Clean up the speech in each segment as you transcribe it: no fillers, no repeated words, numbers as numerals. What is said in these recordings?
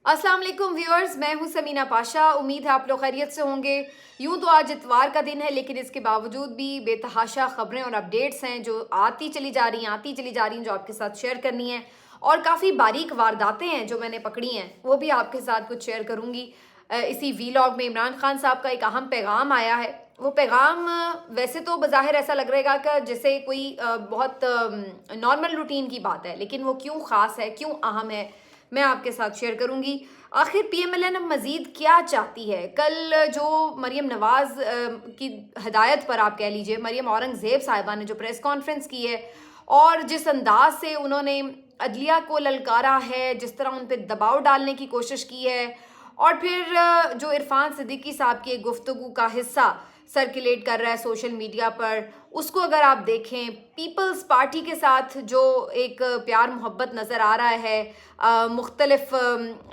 अस्सलाम वालेकुम व्यूअर्स, मैं हूं समीना पाशा। उम्मीद है आप लोग खैरियत से होंगे। यूं तो आज इतवार का दिन है, लेकिन इसके बावजूद भी बेतहाशा खबरें और अपडेट्स हैं जो आती चली जा रही हैं जो आपके साथ शेयर करनी है। और काफ़ी बारीक वारदातें हैं जो मैंने पकड़ी हैं, वो भी आपके साथ कुछ शेयर करूँगी। इसी वीलॉग में इमरान खान साहब का एक अहम पैगाम आया है। वो पैगाम वैसे तो बज़ाहिर ऐसा लग रहेगा कि जैसे कोई बहुत नॉर्मल रूटीन की बात है, लेकिन वो क्यों ख़ास है, क्यों अहम है, मैं आपके साथ शेयर करूंगी। आखिर पीएमएलएन अब मज़ीद क्या चाहती है? कल जो मरीम नवाज़ की हिदायत पर आप कह लीजिए, मरीम औरंगज़ेब साहिबा ने जो प्रेस कॉन्फ्रेंस की है और जिस अंदाज से उन्होंने अदलिया को ललकारा है, जिस तरह उन पर दबाव डालने की कोशिश की है, और फिर जो इरफान सिद्दीकी साहब की गुफ्तगू का हिस्सा सर्कुलेट कर रहा है सोशल मीडिया पर, उसको अगर आप देखें, पीपल्स पार्टी के साथ जो एक प्यार मोहब्बत नज़र आ रहा है मुख्तलिफ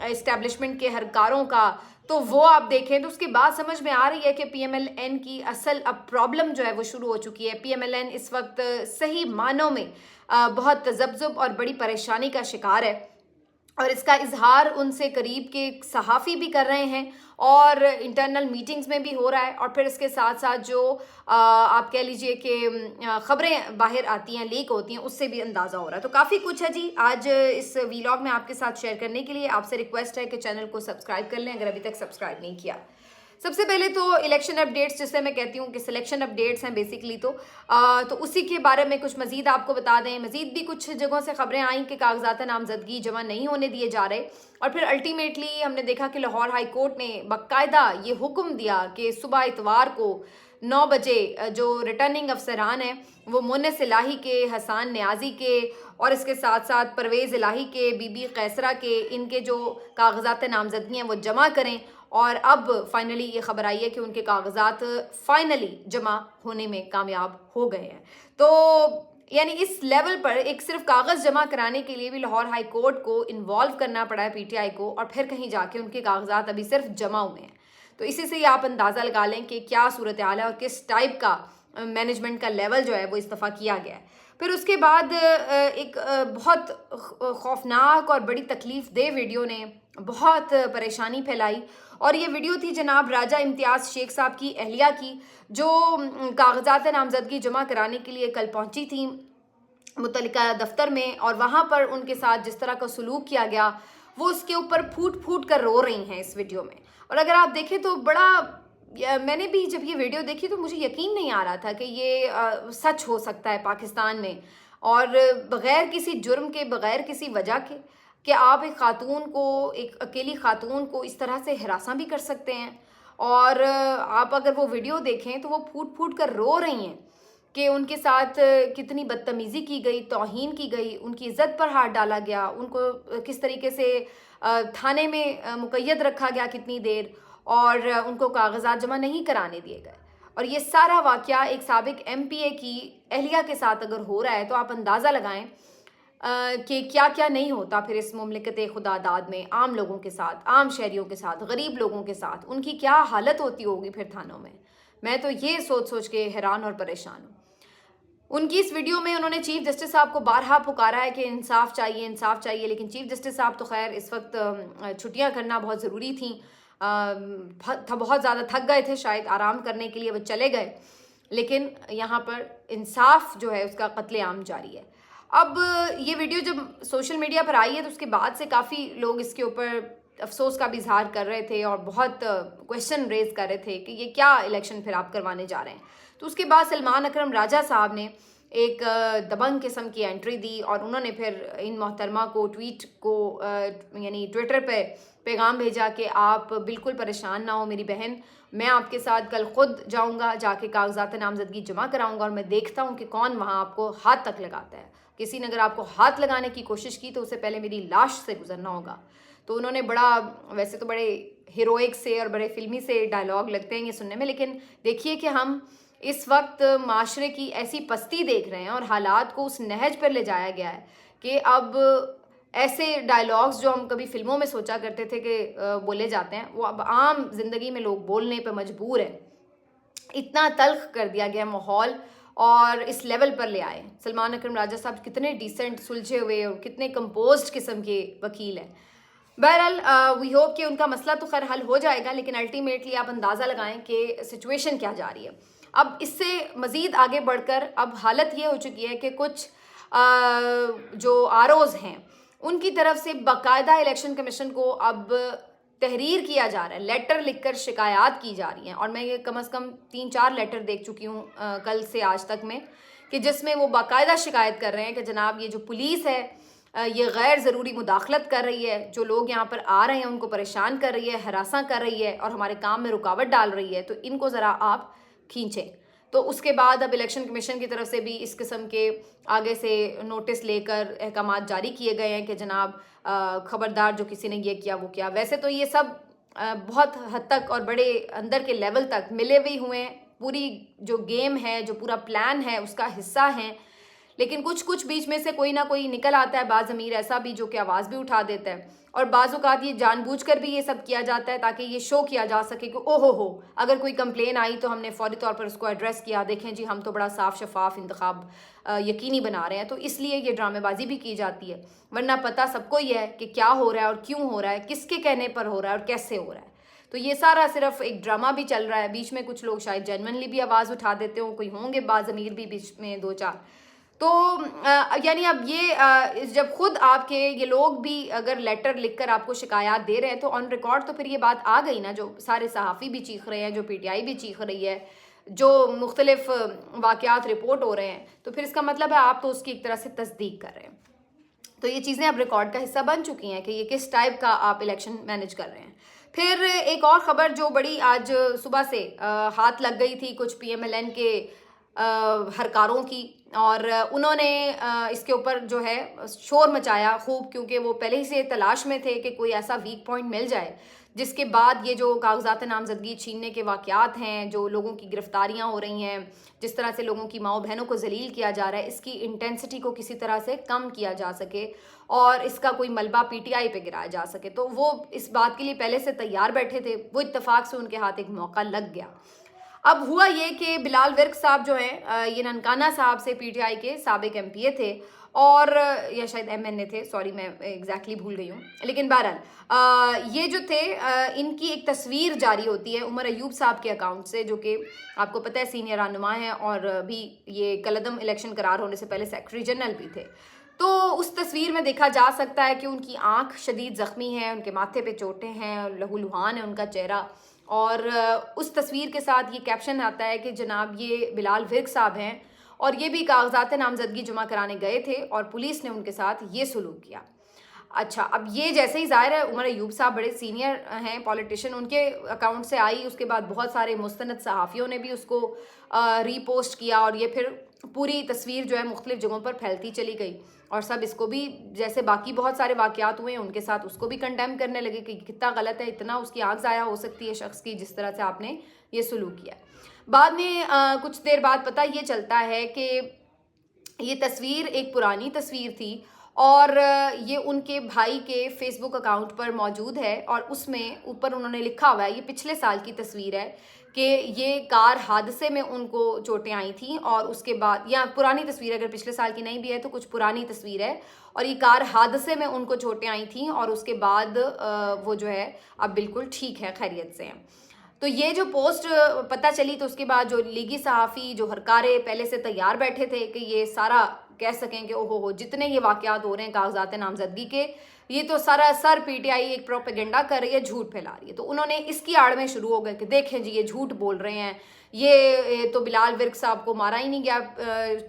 इस्टेब्लिशमेंट के हरकारों का, तो वो आप देखें तो उसके बाद समझ में आ रही है कि पीएमएलएन की असल अब प्रॉब्लम जो है वो शुरू हो चुकी है। पीएमएलएन इस वक्त सही मानों में बहुत तज़ब्ज़ुब और बड़ी परेशानी का शिकार है, और इसका इजहार उनसे करीब के सहाफ़ी भी कर रहे हैं और इंटरनल मीटिंग्स में भी हो रहा है। और फिर इसके साथ साथ जो आप कह लीजिए कि ख़बरें बाहर आती हैं, लीक होती हैं, उससे भी अंदाज़ा हो रहा है। तो काफ़ी कुछ है जी आज इस वीलॉग में आपके साथ शेयर करने के लिए। आपसे रिक्वेस्ट है कि चैनल को सब्सक्राइब कर लें अगर अभी तक सब्सक्राइब नहीं किया। सबसे पहले तो इलेक्शन अपडेट्स, जिससे मैं कहती हूँ कि सिलेक्शन अपडेट्स हैं बेसिकली, तो उसी के बारे में कुछ मज़ीद आपको बता दें। मज़ीद भी कुछ जगहों से खबरें आई कि कागजात नामजदगी जमा नहीं होने दिए जा रहे, और फिर अल्टीमेटली हमने देखा कि लाहौर हाई कोर्ट ने बाकायदा ये हुक्म दिया कि सुबह इतवार को 9 बजे जो रिटर्निंग अफसरान हैं वो मुन्निस इलाही के, हसान न्याजी के, और इसके साथ साथ परवेज़ इलाही के, बीबी कैसरा के, इनके जो कागजात नामजदगी हैं वो जमा करें। और अब फाइनली ये खबर आई है कि उनके कागजात फाइनली जमा होने में कामयाब हो गए हैं। तो यानी इस लेवल पर एक सिर्फ कागज़ जमा कराने के लिए भी लाहौर हाई कोर्ट को इन्वॉल्व करना पड़ा है पीटीआई को, और फिर कहीं जाके उनके कागजात अभी सिर्फ जमा हुए हैं। तो इसी से ही आप अंदाज़ा लगा लें कि क्या सूरत हाल है और किस टाइप का मैनेजमेंट का लेवल जो है वो इस्तीफ़ा किया गया है। फिर उसके बाद एक बहुत खौफनाक और बड़ी तकलीफ़ दे वीडियो ने बहुत परेशानी फैलाई, और ये वीडियो थी जनाब राजा इम्तियाज़ शेख साहब की अहलिया की, जो कागजात नामजदगी जमा कराने के लिए कल पहुंची थी मुतल्लिका दफ्तर में, और वहाँ पर उनके साथ जिस तरह का सलूक किया गया वो उसके ऊपर फूट फूट कर रो रही हैं इस वीडियो में। और अगर आप देखें तो मैंने भी जब ये वीडियो देखी तो मुझे यकीन नहीं आ रहा था कि ये सच हो सकता है पाकिस्तान में, और बग़ैर किसी जुर्म के, बग़ैर किसी वजह के, कि आप एक ख़ातून को, एक अकेली ख़ातून को इस तरह से हरासा भी कर सकते हैं। और आप अगर वो वीडियो देखें तो वो फूट फूट कर रो रही हैं कि उनके साथ कितनी बदतमीज़ी की गई, तौहीन की गई, उनकी इज़्ज़त पर हाथ डाला गया, उनको किस तरीके से थाने में मुक़य्यद रखा गया कितनी देर, और उनको कागज़ात जमा नहीं कराने दिए गए। और ये सारा वाक़या एक साबिक़ एमपीए की अहलिया के साथ अगर हो रहा है तो आप अंदाज़ा लगाएं कि क्या क्या नहीं होता फिर इस मुमलिकत खुदादाद में, आम लोगों के साथ, आम शहरियों के साथ, गरीब लोगों के साथ उनकी क्या हालत होती होगी फिर थानों में। मैं तो ये सोच सोच के हैरान और परेशान हूँ। उनकी इस वीडियो में उन्होंने चीफ जस्टिस साहब को बारहा पुकारा है कि इंसाफ चाहिए, इंसाफ चाहिए, लेकिन चीफ जस्टिस साहब तो खैर इस वक्त छुट्टियां करना बहुत ज़रूरी थी, बहुत ज़्यादा थक गए थे, शायद आराम करने के लिए वो चले गए, लेकिन यहाँ पर इंसाफ जो है उसका कत्लेआम जारी है। अब ये वीडियो जब सोशल मीडिया पर आई है तो उसके बाद से काफ़ी लोग इसके ऊपर अफसोस का भी इजहार कर रहे थे और बहुत क्वेश्चन रेज कर रहे थे कि ये क्या इलेक्शन फिर आप करवाने जा रहे हैं। तो उसके बाद सलमान अकरम राजा साहब ने एक दबंग किस्म की एंट्री दी, और उन्होंने फिर इन मोहतरमा को यानी ट्विटर पे पैगाम भेजा कि आप बिल्कुल परेशान ना हो मेरी बहन, मैं आपके साथ कल ख़ुद जाऊंगा, जाके कागजात नामजदगी जमा कराऊंगा, और मैं देखता हूं कि कौन वहां आपको हाथ तक लगाता है। किसी ने अगर आपको हाथ लगाने की कोशिश की तो उससे पहले मेरी लाश से गुजरना होगा। तो उन्होंने वैसे तो बड़े हीरोइक से और बड़े फिल्मी से डायलॉग लगते हैं ये सुनने में, लेकिन देखिए कि हम इस वक्त माशरे की ऐसी पस्ती देख रहे हैं और हालात को उस नहज पर ले जाया गया है कि अब ऐसे डायलॉग्स जो हम कभी फिल्मों में सोचा करते थे कि बोले जाते हैं, वो अब आम जिंदगी में लोग बोलने पर मजबूर है। इतना तल्ख कर दिया गया माहौल और इस लेवल पर ले आए। सलमान अकरम राजा साहब कितने डिसेंट, सुलझे हुए और कितने कंपोज्ड किस्म के वकील हैं। बहरहाल वी होप कि उनका मसला तो खैर हल हो जाएगा, लेकिन अल्टीमेटली आप अंदाज़ा लगाएं कि सिचुएशन क्या जा रही है। अब इससे मज़ीद आगे बढ़कर अब हालत ये हो चुकी है कि कुछ जो आरओज़ हैं उनकी तरफ से बाकायदा इलेक्शन कमीशन को अब तहरीर किया जा रहा है, लेटर लिखकर शिकायत की जा रही हैं। और मैं ये कम से कम 3-4 लेटर देख चुकी हूँ कल से आज तक में, कि जिसमें वो बाकायदा शिकायत कर रहे हैं कि जनाब ये जो पुलिस है ये गैर ज़रूरी मुदाखलत कर रही है, जो लोग यहाँ पर आ रहे हैं उनको परेशान कर रही है, हरासा कर रही है और हमारे काम में रुकावट डाल रही है, तो इनको ज़रा आप खींचें। तो उसके बाद अब इलेक्शन कमीशन की तरफ से भी इस किस्म के आगे से नोटिस लेकर अहकामात जारी किए गए हैं कि जनाब ख़बरदार जो किसी ने ये किया वो किया। वैसे तो ये सब बहुत हद तक और बड़े अंदर के लेवल तक मिले हुए हुए हैं, पूरी जो गेम है, जो पूरा प्लान है उसका हिस्सा हैं, लेकिन कुछ बीच में से कोई ना कोई निकल आता है, बाज़ अमीर ऐसा भी जो कि आवाज़ भी उठा देता है। और बाज़ औक़ात ये जानबूझकर भी ये सब किया जाता है ताकि ये शो किया जा सके कि ओहो हो, अगर कोई कंप्लेन आई तो हमने फ़ौरी तौर पर उसको एड्रेस किया, देखें जी हम तो बड़ा साफ़ शफाफ इंतखाब यकीनी बना रहे हैं। तो इसलिए ये ड्रामेबाजी भी की जाती है, वरना पता सबको ही है कि क्या हो रहा है और क्यों हो रहा है, किसके कहने पर हो रहा है और कैसे हो रहा है। तो ये सारा सिर्फ एक ड्रामा भी चल रहा है। बीच में कुछ लोग शायद जेन्युइनली भी आवाज़ उठा देते हो, कोई होंगे बाज़ अमीर भी बीच में 2-4। तो यानी अब ये जब खुद आपके ये लोग भी अगर लेटर लिखकर आपको शिकायत दे रहे हैं तो ऑन रिकॉर्ड तो फिर ये बात आ गई ना, जो सारे सहाफ़ी भी चीख रहे हैं, जो पीटीआई भी चीख रही है, जो मुख्तलिफ वाक़यात रिपोर्ट हो रहे हैं, तो फिर इसका मतलब है आप तो उसकी एक तरह से तस्दीक कर रहे हैं। तो ये चीज़ें अब रिकॉर्ड का हिस्सा बन चुकी हैं कि ये किस टाइप का आप इलेक्शन मैनेज कर रहे हैं। फिर एक और ख़बर जो बड़ी आज सुबह से हाथ लग गई थी कुछ PMLN के हरकारों की, और उन्होंने इसके ऊपर जो है शोर मचाया खूब, क्योंकि वो पहले ही से तलाश में थे कि कोई ऐसा वीक पॉइंट मिल जाए जिसके बाद ये जो कागजात नामजदगी छीनने के वाक़यात हैं, जो लोगों की गिरफ्तारियां हो रही हैं, जिस तरह से लोगों की माओ बहनों को जलील किया जा रहा है, इसकी इंटेंसिटी को किसी तरह से कम किया जा सके और इसका कोई मलबा PTI पे गिराया जा सके। तो वो इस बात के लिए पहले से तैयार बैठे थे, वो इत्तेफाक से उनके हाथ एक मौका लग गया। अब हुआ ये कि बिलाल विर्क साहब जो हैं ये ननकाना साहब से PTI के साबिक MPA थे, और या शायद MNA थे, सॉरी मैं एग्जैक्टली भूल गई हूँ, लेकिन बहरहाल ये जो थे इनकी एक तस्वीर जारी होती है उमर अयूब साहब के अकाउंट से, जो कि आपको पता है सीनियर रहनुमा हैं और भी ये कलदम इलेक्शन करार होने से पहले सेक्रेटरी जनरल भी थे। तो उस तस्वीर में देखा जा सकता है कि उनकी आंख शदीद ज़ख्मी है, उनके माथे पे चोटें हैं, लहूलुहान है उनका चेहरा, और उस तस्वीर के साथ ये कैप्शन आता है कि जनाब ये बिलाल विर्क साहब हैं और ये भी कागजात नामजदगी जमा कराने गए थे और पुलिस ने उनके साथ ये सलूक किया। अच्छा, अब ये जैसे ही ज़ाहिर है उमर अयूब साहब बड़े सीनियर हैं पॉलिटिशियन, उनके अकाउंट से आई, उसके बाद बहुत सारे मुस्तनद सहाफ़ियों ने भी उसको रीपोस्ट किया और ये फिर पूरी तस्वीर जो है मुख्तलिफ जगहों पर फैलती चली गई और सब इसको भी, जैसे बाकी बहुत सारे वाक़यात हुए हैं उनके साथ, उसको भी कंडेम करने लगे कि कितना गलत है, इतना उसकी आँख ज़ाया हो सकती है शख्स की जिस तरह से आपने ये सलूक किया। बाद में कुछ देर बाद पता ये चलता है कि ये तस्वीर एक पुरानी तस्वीर थी और ये उनके भाई के फेसबुक अकाउंट पर मौजूद है और उसमें ऊपर उन्होंने लिखा हुआ है, ये पिछले साल की तस्वीर है कि ये कार हादसे में उनको चोटें आई थी और उसके बाद, या पुरानी तस्वीर अगर पिछले साल की नहीं भी है तो कुछ पुरानी तस्वीर है, और ये कार हादसे में उनको चोटें आई थी और उसके बाद वो जो है अब बिल्कुल ठीक है, खैरियत से हैं। तो ये जो पोस्ट पता चली तो उसके बाद जो लीगी सहाफ़ी जो हरकारे पहले से तैयार बैठे थे कि ये सारा कह सकें कि ओहो हो जितने ये वाक़यात हो रहे हैं कागजात नामजदगी के, ये तो सरासर PTI एक प्रोपेगेंडा कर रही है, झूठ फैला रही है। तो उन्होंने इसकी आड़ में शुरू हो गए कि देखें जी ये झूठ बोल रहे हैं, ये तो बिलाल विर्क साहब को मारा ही नहीं गया,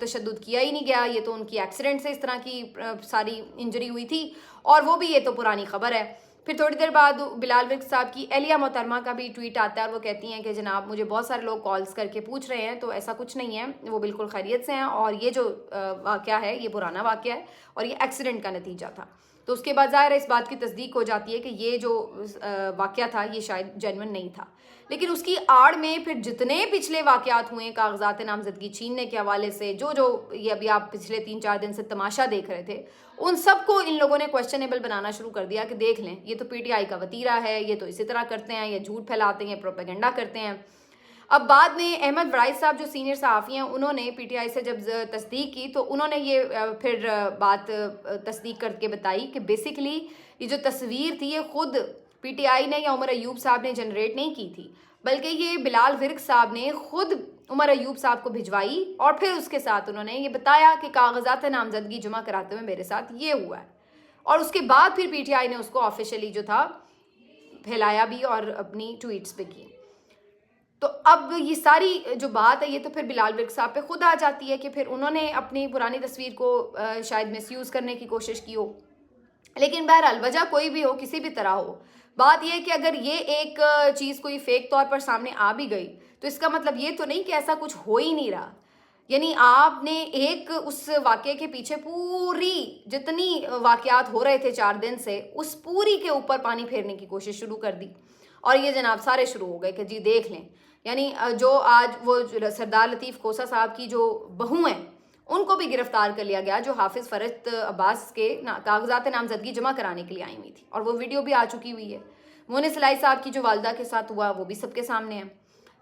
तशद्दुद किया ही नहीं गया, ये तो उनकी एक्सीडेंट से इस तरह की सारी इंजरी हुई थी और वो भी ये तो पुरानी खबर है। फिर थोड़ी देर बाद बिलाल विर्क साहब की एहलिया मोहतरमा का भी ट्वीट आता है और वो कहती हैं कि जनाब मुझे बहुत सारे लोग कॉल्स करके पूछ रहे हैं, तो ऐसा कुछ नहीं है, वो बिल्कुल खैरियत से हैं और ये जो वाक़या है ये पुराना वाक़या है और ये एक्सीडेंट का नतीजा था। तो उसके बाद ज़ाहिर है इस बात की तस्दीक हो जाती है कि ये जो वाक़या था ये शायद जेन्युइन नहीं था, लेकिन उसकी आड़ में फिर जितने पिछले वाक़यात हुए कागजात नामजदगी छीनने के हवाले से, जो ये अभी आप पिछले 3-4 दिन से तमाशा देख रहे थे, उन सबको इन लोगों ने क्वेश्चनेबल बनाना शुरू कर दिया कि देख लें ये तो PTI का वतीरा है, ये तो इसी तरह करते हैं, ये झूठ फैलाते हैं, प्रोपेगेंडा करते हैं। اب بعد میں احمد وڑائی صاحب جو سینئر صحافی ہیں انہوں نے پی ٹی آئی سے جب تصدیق کی تو انہوں نے یہ پھر بات تصدیق کر کے بتائی کہ بیسیکلی یہ جو تصویر تھی یہ خود پی ٹی آئی نے یا عمر ایوب صاحب نے جنریٹ نہیں کی تھی، بلکہ یہ بلال ورک صاحب نے خود عمر ایوب صاحب کو بھجوائی اور پھر اس کے ساتھ انہوں نے یہ بتایا کہ کاغذات نامزدگی جمع کراتے ہوئے میرے ساتھ یہ ہوا ہے، اور اس کے بعد پھر پی ٹی آئی نے اس کو آفیشیلی جو تھا پھیلایا بھی اور اپنی ٹویٹس پہ کی۔ تو اب یہ ساری جو بات ہے یہ تو پھر بلال ورک صاحب پہ خود آ جاتی ہے کہ پھر انہوں نے اپنی پرانی تصویر کو شاید مس یوز کرنے کی کوشش کی ہو، لیکن بہرحال وجہ کوئی بھی ہو، کسی بھی طرح ہو، بات یہ کہ اگر یہ ایک چیز کوئی فیک طور پر سامنے آ بھی گئی تو اس کا مطلب یہ تو نہیں کہ ایسا کچھ ہو ہی نہیں رہا، یعنی آپ نے ایک اس واقعے کے پیچھے پوری جتنی واقعات ہو رہے تھے 4 دن سے اس پوری کے اوپر پانی پھیرنے کی کوشش شروع کر دی، اور یہ جناب سارے شروع ہو گئے کہ جی دیکھ لیں، یعنی جو آج وہ سردار لطیف کھوسہ صاحب کی جو بہو ہیں ان کو بھی گرفتار کر لیا گیا جو حافظ فرحت عباس کے کاغذات نامزدگی جمع کرانے کے لیے آئی ہوئی تھی، اور وہ ویڈیو بھی آ چکی ہوئی ہے۔ مونس سلائی صاحب کی جو والدہ کے ساتھ ہوا وہ بھی سب کے سامنے ہے،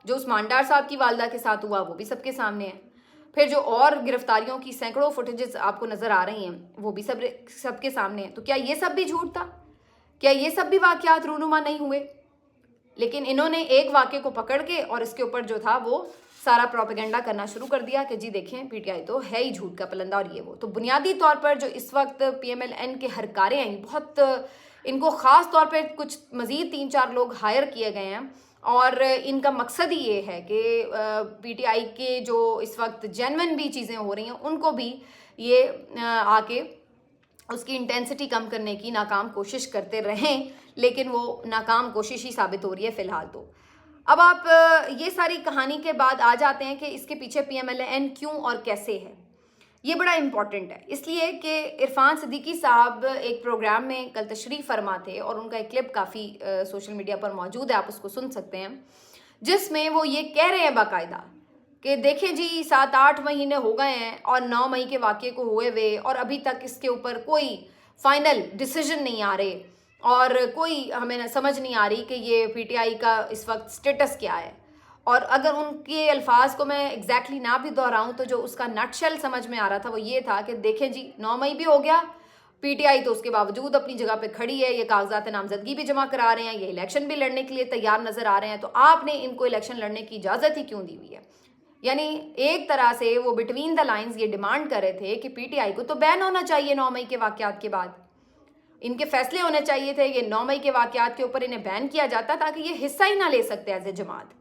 جو عثمان ڈار صاحب کی والدہ کے ساتھ ہوا وہ بھی سب کے سامنے ہے، پھر جو اور گرفتاریوں کی سینکڑوں فوٹیجز آپ کو نظر آ رہی ہیں وہ بھی سب کے سامنے ہیں۔ تو کیا یہ سب بھی جھوٹ تھا؟ کیا یہ سب بھی واقعات رونما نہیں ہوئے؟ لیکن انہوں نے ایک واقعے کو پکڑ کے اور اس کے اوپر جو تھا وہ سارا پروپیگنڈا کرنا شروع کر دیا کہ جی دیکھیں پی ٹی آئی تو ہے ہی جھوٹ کا پلندہ اور یہ وہ۔ تو بنیادی طور پر جو اس وقت پی ایم ایل این کے ہرکارے ہیں بہت ان کو خاص طور پہ کچھ مزید 3-4 لوگ ہائر کیے گئے ہیں، اور ان کا مقصد ہی یہ ہے کہ پی ٹی آئی کے جو اس وقت جینون بھی چیزیں ہو رہی ہیں ان کو بھی یہ آ کے اس کی انٹینسٹی کم کرنے کی ناکام کوشش کرتے رہیں، لیکن وہ ناکام کوشش ہی ثابت ہو رہی ہے فی الحال۔ تو اب آپ یہ ساری کہانی کے بعد آ جاتے ہیں کہ اس کے پیچھے پی ایم ایل این کیوں اور کیسے ہے۔ یہ بڑا امپورٹنٹ ہے اس لیے کہ عرفان صدیقی صاحب ایک پروگرام میں کل تشریف فرما تھے، اور ان کا ایک کلپ کافی سوشل میڈیا پر موجود ہے، آپ اس کو سن سکتے ہیں، جس میں وہ یہ کہہ رہے ہیں باقاعدہ کہ دیکھیں جی 7-8 مہینے ہو گئے ہیں اور 9 مئی کے واقعے کو ہوئے ہوئے، اور ابھی تک اس کے اوپر کوئی فائنل ڈیسیجن نہیں آ رہے، اور کوئی ہمیں سمجھ نہیں آ رہی کہ یہ پی ٹی آئی کا اس وقت سٹیٹس کیا ہے۔ اور اگر ان کے الفاظ کو میں ایگزیکٹلی نہ بھی دہراؤں تو جو اس کا نٹ شیل سمجھ میں آ رہا تھا وہ یہ تھا کہ دیکھیں جی 9 مئی بھی ہو گیا، پی ٹی آئی تو اس کے باوجود اپنی جگہ پہ کھڑی ہے، یہ کاغذات نامزدگی بھی جمع کرا رہے ہیں، یہ الیکشن بھی لڑنے کے لیے تیار نظر آ رہے ہیں، تو آپ نے ان کو الیکشن لڑنے کی اجازت ہی کیوں دی ہوئی ہے؟ یعنی ایک طرح سے وہ بٹوین دا لائنز یہ ڈیمانڈ کر رہے تھے کہ پی ٹی آئی کو تو بین ہونا چاہیے 9 مئی کے واقعات کے بعد، ان کے فیصلے ہونے چاہیے تھے، یہ 9 مئی کے واقعات کے اوپر انہیں بین کیا جاتا تاکہ یہ حصہ ہی نہ لے سکتے ایز اے جماعت۔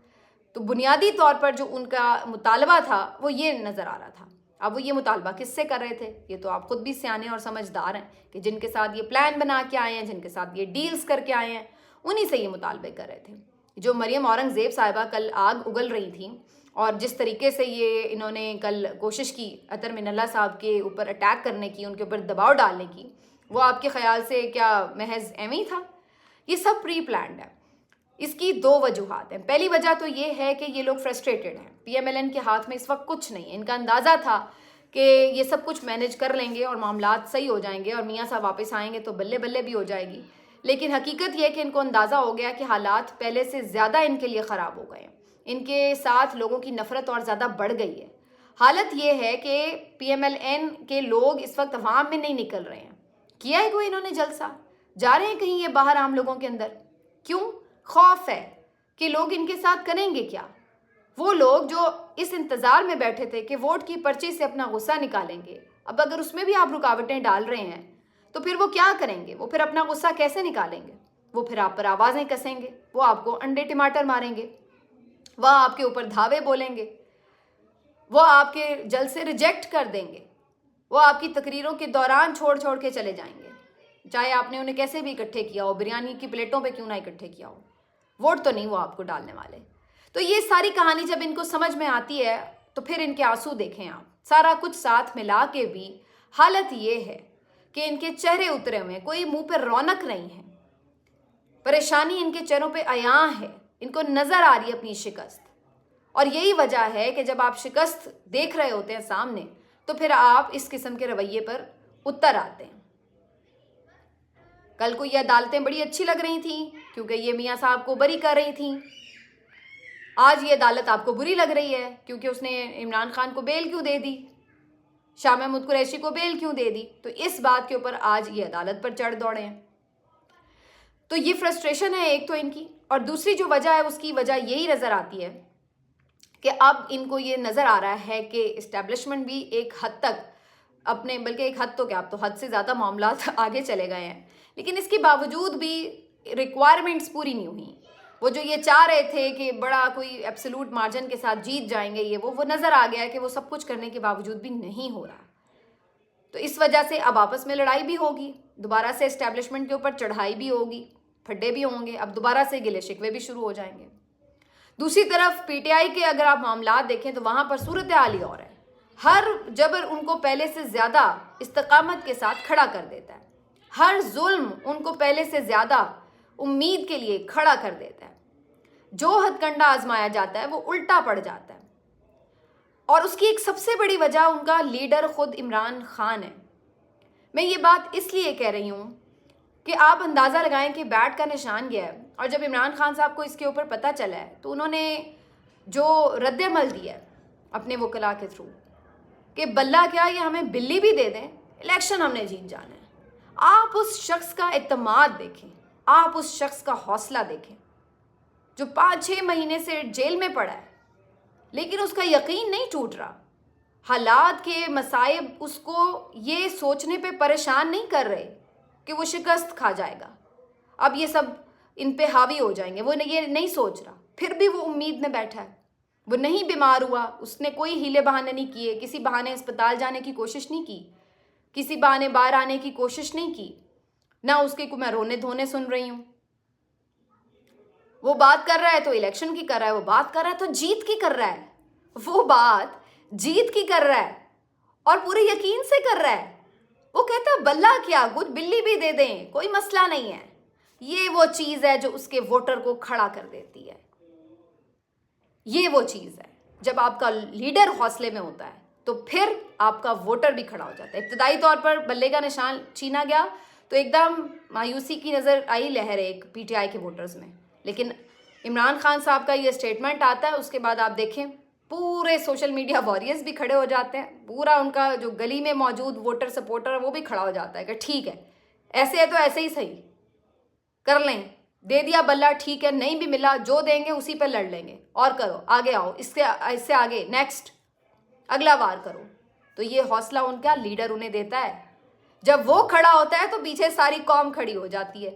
تو بنیادی طور پر جو ان کا مطالبہ تھا وہ یہ نظر آ رہا تھا۔ اب وہ یہ مطالبہ کس سے کر رہے تھے؟ یہ تو آپ خود بھی سیانے اور سمجھدار ہیں کہ جن کے ساتھ یہ پلان بنا کے آئے ہیں، جن کے ساتھ یہ ڈیلز کر کے آئے ہیں، انہی سے یہ مطالبے کر رہے تھے۔ جو مریم اورنگزیب صاحبہ کل آگ اگل رہی تھیں، اور جس طریقے سے یہ انہوں نے کل کوشش کی اطہر من اللہ صاحب کے اوپر اٹیک کرنے کی، ان کے اوپر دباؤ ڈالنے کی، وہ آپ کے خیال سے کیا محض ایویں ہی تھا؟ یہ سب پری پلانڈ ہے۔ اس کی 2 وجوہات ہیں۔ پہلی وجہ تو یہ ہے کہ یہ لوگ فرسٹریٹڈ ہیں، پی ایم ایل این کے ہاتھ میں اس وقت کچھ نہیں ہے، ان کا اندازہ تھا کہ یہ سب کچھ مینیج کر لیں گے اور معاملات صحیح ہو جائیں گے اور میاں صاحب واپس آئیں گے تو بلے بلے بھی ہو جائے گی، لیکن حقیقت یہ ہے کہ ان کو اندازہ ہو گیا کہ حالات پہلے سے زیادہ ان کے لیے خراب ہو گئے ہیں، ان کے ساتھ لوگوں کی نفرت اور زیادہ بڑھ گئی ہے۔ حالت یہ ہے کہ پی ایم ایل این کے لوگ اس وقت عوام میں نہیں نکل رہے ہیں، کیا ہے کوئی انہوں نے جلسہ، جا رہے ہیں کہیں یہ باہر عام لوگوں کے اندر؟ کیوں؟ خوف ہے کہ لوگ ان کے ساتھ کریں گے کیا۔ وہ لوگ جو اس انتظار میں بیٹھے تھے کہ ووٹ کی پرچی سے اپنا غصہ نکالیں گے، اب اگر اس میں بھی آپ رکاوٹیں ڈال رہے ہیں تو پھر وہ کیا کریں گے؟ وہ پھر اپنا غصہ کیسے نکالیں گے؟ وہ پھر آپ پر آوازیں کسیں گے، وہ آپ کو انڈے ٹماٹر ماریں گے، وہ آپ کے اوپر دھاوے بولیں گے، وہ آپ کے جلسے ریجیکٹ کر دیں گے، وہ آپ کی تقریروں کے دوران چھوڑ کے چلے جائیں گے، چاہے آپ نے انہیں کیسے بھی اکٹھے کیا ہو، بریانی کی پلیٹوں پہ کیوں نہ اکٹھے کیا ہو، ووٹ تو نہیں وہ آپ کو ڈالنے والے۔ تو یہ ساری کہانی جب ان کو سمجھ میں آتی ہے تو پھر ان کے آنسو دیکھیں آپ، سارا کچھ ساتھ ملا کے بھی حالت یہ ہے کہ ان کے چہرے اترے ہوئے ہیں، کوئی منہ پہ رونق نہیں ہے، پریشانی ان کے چہروں پہ عیاں ہے، ان کو نظر آ رہی ہے اپنی شکست، اور یہی وجہ ہے کہ جب آپ شکست دیکھ رہے ہوتے ہیں سامنے تو پھر آپ اس قسم کے رویے پر اتر آتے ہیں۔ کل کو یہ عدالتیں بڑی اچھی لگ رہی تھیں کیونکہ یہ میاں صاحب کو بری کر رہی تھیں، آج یہ عدالت آپ کو بری لگ رہی ہے کیونکہ اس نے عمران خان کو بیل کیوں دے دی, شاہ محمود قریشی کو بیل کیوں دے دی, تو اس بات کے اوپر آج یہ عدالت پر چڑھ دوڑے ہیں. تو یہ فرسٹریشن ہے ایک تو ان کی, اور دوسری جو وجہ ہے اس کی وجہ یہی نظر آتی ہے کہ اب ان کو یہ نظر آ رہا ہے کہ اسٹیبلشمنٹ بھی ایک حد تک اپنے, بلکہ ایک حد تو کیا, اب تو حد سے زیادہ معاملات آگے چلے گئے ہیں, لیکن اس کے باوجود بھی ریکوائرمنٹس پوری نہیں ہوئی. وہ جو یہ چاہ رہے تھے کہ بڑا کوئی ایبسولوٹ مارجن کے ساتھ جیت جائیں گے, یہ وہ نظر آ گیا کہ وہ سب کچھ کرنے کے باوجود بھی نہیں ہو رہا. تو اس وجہ سے اب آپس میں لڑائی بھی ہوگی, دوبارہ سے اسٹیبلشمنٹ کے اوپر چڑھائی بھی ہوگی, پھڈے بھی ہوں گے, اب دوبارہ سے گلے شکوے بھی شروع ہو جائیں گے. دوسری طرف پی ٹی آئی کے اگر آپ معاملات دیکھیں تو وہاں پر صورتحال ہی اور ہے. ہر جبر ان کو پہلے سے زیادہ استقامت کے ساتھ کھڑا کر دیتا ہے, ہر ظلم ان کو پہلے سے زیادہ امید کے لیے کھڑا کر دیتا ہے. جو ہتھ کنڈا آزمایا جاتا ہے وہ الٹا پڑ جاتا ہے, اور اس کی ایک سب سے بڑی وجہ ان کا لیڈر خود عمران خان ہے. میں یہ بات اس لیے کہہ رہی ہوں کہ آپ اندازہ لگائیں کہ بیٹ کا نشان گیا ہے, اور جب عمران خان صاحب کو اس کے اوپر پتہ چلا ہے تو انہوں نے جو رد عمل دیا ہے اپنے وکلاء کے تھرو کہ بلہ کیا یہ ہمیں بلی بھی دے دیں, الیکشن ہم نے جیت جانا ہے. آپ اس شخص کا اعتماد دیکھیں, آپ اس شخص کا حوصلہ دیکھیں جو 5-6 مہینے سے جیل میں پڑا ہے, لیکن اس کا یقین نہیں ٹوٹ رہا. حالات کے مصائب اس کو یہ سوچنے پہ پریشان نہیں کر رہے کہ وہ شکست کھا جائے گا, اب یہ سب ان پہ حاوی ہو جائیں گے, وہ یہ نہیں سوچ رہا. پھر بھی وہ امید میں بیٹھا ہے, وہ نہیں بیمار ہوا, اس نے کوئی ہیلے بہانے نہیں کیے, کسی بہانے اسپتال جانے کی کوشش نہیں کی, کسی بہانے باہر آنے کی کوشش نہیں کی, نہ اس کے کو میں رونے دھونے سن رہی ہوں. وہ بات کر رہا ہے تو الیکشن کی کر رہا ہے, وہ بات کر رہا ہے تو جیت کی کر رہا ہے, وہ بات جیت کی کر رہا ہے اور پورے یقین سے کر رہا ہے. وہ کہتا ہے بلہ کیا, کچھ بلی بھی دے دیں, کوئی مسئلہ نہیں ہے. یہ وہ چیز ہے جو اس کے ووٹر کو کھڑا کر دیتی ہے. یہ وہ چیز ہے جب آپ کا لیڈر حوصلے میں ہوتا ہے تو پھر آپ کا ووٹر بھی کھڑا ہو جاتا ہے. ابتدائی طور پر بلے کا نشان چھینا گیا تو ایک دم مایوسی کی نظر آئی لہر ایک پی ٹی آئی کے ووٹرز میں, لیکن عمران خان صاحب کا یہ اسٹیٹمنٹ آتا ہے, اس کے بعد آپ دیکھیں پورے سوشل میڈیا واریئرز بھی کھڑے ہو جاتے ہیں, پورا ان کا جو گلی میں موجود ووٹر سپورٹر ہے وہ بھی کھڑا ہو جاتا ہے کہ ٹھیک ہے, ایسے ہے تو ایسے ہی صحیح کر لیں, دے دیا بلہ ٹھیک ہے, نہیں بھی ملا جو دیں گے اسی پہ لڑ لیں گے, اور کرو آگے آؤ, اس سے آگے نیکسٹ اگلا وار کرو. تو یہ حوصلہ ان کا لیڈر انہیں دیتا ہے. جب وہ کھڑا ہوتا ہے تو پیچھے ساری قوم کھڑی ہو جاتی ہے.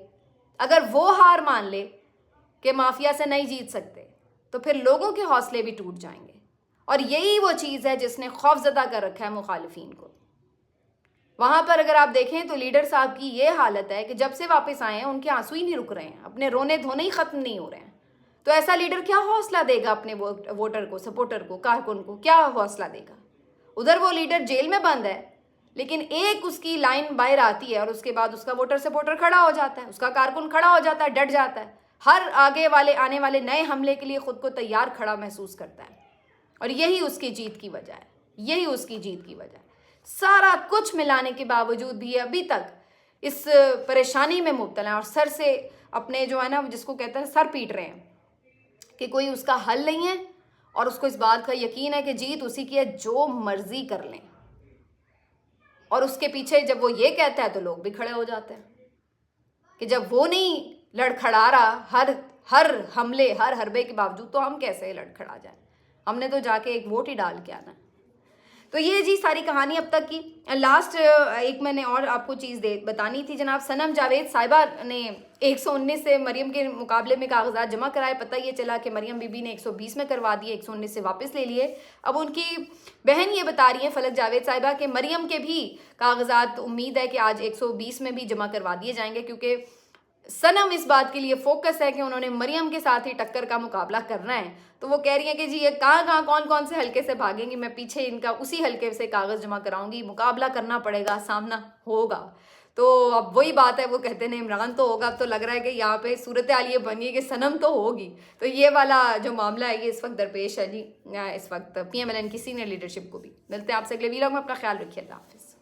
اگر وہ ہار مان لے کہ مافیا سے نہیں جیت سکتے تو پھر لوگوں کے حوصلے بھی ٹوٹ جائیں گے, اور یہی وہ چیز ہے جس نے خوفزدہ کر رکھا ہے مخالفین کو. وہاں پر اگر آپ دیکھیں تو لیڈر صاحب کی یہ حالت ہے کہ جب سے واپس آئے ہیں ان کے آنسو ہی نہیں رک رہے ہیں, اپنے رونے دھونے ہی ختم نہیں ہو رہے ہیں. تو ایسا لیڈر کیا حوصلہ دے گا اپنے ووٹر کو, سپورٹر کو, کارکن کو, کیا حوصلہ دے گا؟ ادھر وہ لیڈر جیل میں بند ہے, لیکن ایک اس کی لائن باہر آتی ہے اور اس کے بعد اس کا ووٹر سپورٹر کھڑا ہو جاتا ہے, اس کا کارکن کھڑا ہو جاتا ہے, ڈٹ جاتا ہے, ہر آنے والے نئے حملے کے لیے خود کو تیار کھڑا محسوس کرتا ہے. اور یہی اس کی جیت کی وجہ ہے, یہی اس کی جیت کی وجہ ہے. سارا کچھ ملانے کے باوجود بھی ابھی تک اس پریشانی میں مبتلا ہیں اور سر سے اپنے جو ہے نا جس کو کہتے ہیں سر پیٹ رہے ہیں کہ کوئی اس کا حل نہیں ہے, اور اس کو اس بات کا یقین ہے کہ جیت اسی کی ہے, جو مرضی کر لیں. اور اس کے پیچھے جب وہ یہ کہتا ہے تو لوگ بھی کھڑے ہو جاتے ہیں کہ جب وہ نہیں لڑکھڑا رہا ہر حملے ہر حربے کے باوجود تو ہم کیسے لڑکھڑا جائیں, ہم نے تو جا کے ایک ووٹ ہی ڈال کے آنا. تو یہ جی ساری کہانی اب تک کی. لاسٹ ایک میں نے اور آپ کو چیز بتانی تھی. جناب صنم جاوید صاحبہ نے 119 سے مریم کے مقابلے میں کاغذات جمع کرائے. پتہ یہ چلا کہ مریم بی بی نے 120 میں کروا دیے, 119 سے واپس لے لیے. اب ان کی بہن یہ بتا رہی ہیں فلک جاوید صاحبہ کہ مریم کے بھی کاغذات امید ہے کہ آج 120 میں بھی جمع کروا دیے جائیں گے, کیونکہ صنم اس بات کے لیے فوکس ہے کہ انہوں نے مریم کے ساتھ ہی ٹکر کا مقابلہ کرنا ہے. تو وہ کہہ رہی ہیں کہ جی یہ کہاں کون سے حلقے سے بھاگیں گی, میں پیچھے ان کا اسی حلقے سے کاغذ جمع کراؤں گی, مقابلہ کرنا پڑے گا, سامنا ہوگا. تو اب وہی بات ہے, وہ کہتے ہیں عمران تو ہوگا. اب تو لگ رہا ہے کہ یہاں پہ صورتحال یہ بنی ہے کہ صنم تو ہوگی. تو یہ والا جو معاملہ ہے یہ اس وقت درپیش ہے جی, اس وقت PMLN کی سینئر لیڈرشپ کو بھی. ملتے ہیں آپ سے اگلے ویلاگ میں, اپنا خیال رکھیے, اللہ حافظ.